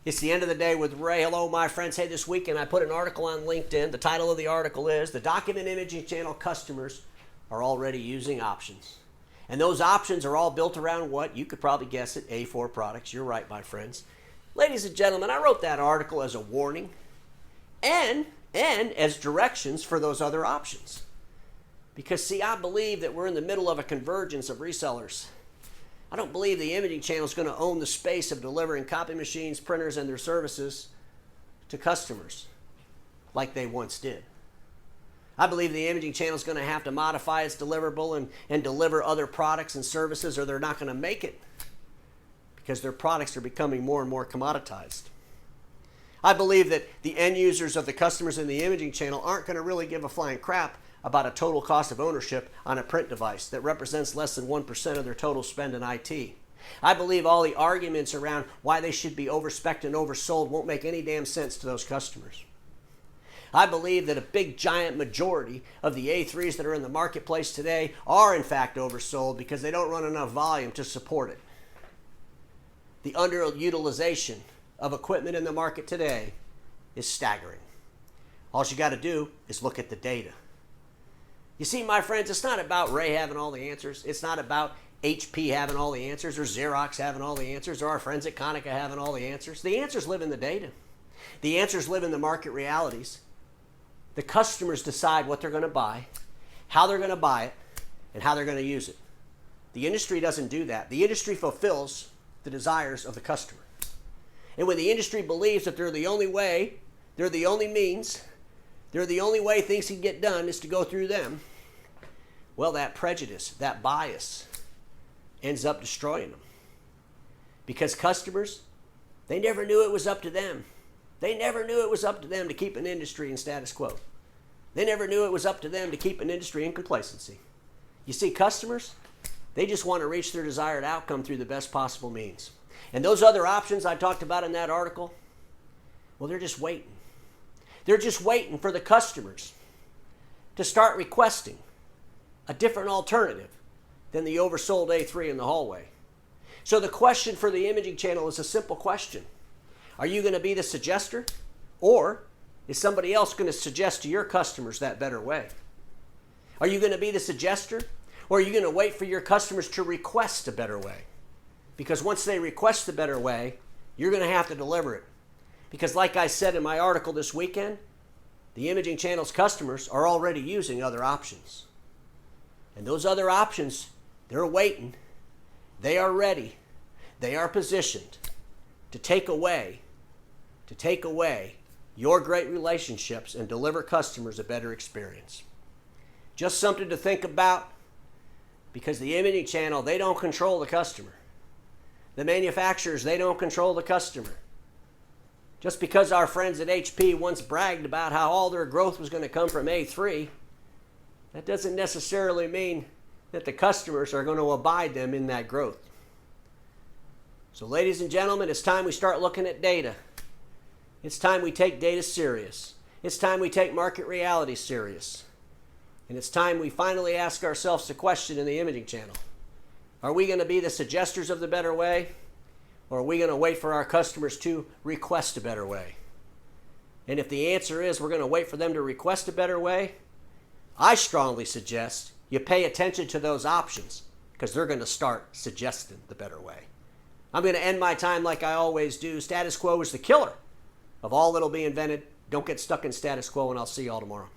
It's the end of the day with Ray. Hello, my friends. Hey, this weekend I put an article on LinkedIn. The title of the article is The Document Imaging Channel Customers Are Already Using Options. And those options are all built around what? You could probably guess it, A4 products. You're right, my friends. Ladies and gentlemen, I wrote that article as a warning and as directions for those other options. Because, see, I believe that we're in the middle of a convergence of resellers. I don't believe the imaging channel is going to own the space of delivering copy machines, printers, and their services to customers like they once did. I believe the imaging channel is going to have to modify its deliverable and deliver other products and services, or they're not going to make it because their products are becoming more and more commoditized. I believe that the end users of the customers in the imaging channel aren't going to really give a flying crap about a total cost of ownership on a print device that represents less than 1% of their total spend in IT. I believe all the arguments around why they should be overspec'd and oversold won't make any damn sense to those customers. I believe that a big giant majority of the A3s that are in the marketplace today are in fact oversold because they don't run enough volume to support it. The underutilization of equipment in the market today is staggering. All you got to do is look at the data. You see, my friends, it's not about Ray having all the answers. It's not about HP having all the answers or Xerox having all the answers or our friends at Konica having all the answers. The answers live in the data. The answers live in the market realities. The customers decide what they're going to buy, how they're going to buy it, and how they're going to use it. The industry doesn't do that. The industry fulfills the desires of the customer. And when the industry believes that they're the only way, they're the only means, they're the only way things can get done is to go through them, well, that prejudice, that bias ends up destroying them. Because customers, they never knew it was up to them. They never knew it was up to them to keep an industry in status quo. They never knew it was up to them to keep an industry in complacency. You see, customers, they just want to reach their desired outcome through the best possible means. And those other options I talked about in that article, well, they're just waiting. They're just waiting for the customers to start requesting a different alternative than the oversold A3 in the hallway. So the question for the imaging channel is a simple question. Are you going to be the suggester, or is somebody else going to suggest to your customers that better way? Are you going to be the suggester, or are you going to wait for your customers to request a better way? Because once they request a better way, you're going to have to deliver it. Because like I said in my article this weekend, the imaging channel's customers are already using other options. And those other options, they're waiting. They are ready. They are positioned to take away your great relationships and deliver customers a better experience. Just something to think about, because the imaging channel, they don't control the customer. The manufacturers, they don't control the customer. Just because our friends at HP once bragged about how all their growth was going to come from A3, that doesn't necessarily mean that the customers are going to abide them in that growth. So ladies and gentlemen, it's time we start looking at data. It's time we take data serious. It's time we take market reality serious. And it's time we finally ask ourselves the question in the imaging channel. Are we going to be the suggesters of the better way? Or are we going to wait for our customers to request a better way? And if the answer is we're going to wait for them to request a better way, I strongly suggest you pay attention to those options, because they're going to start suggesting the better way. I'm going to end my time like I always do. Status quo is the killer of all that'll be invented. Don't get stuck in status quo, and I'll see you all tomorrow.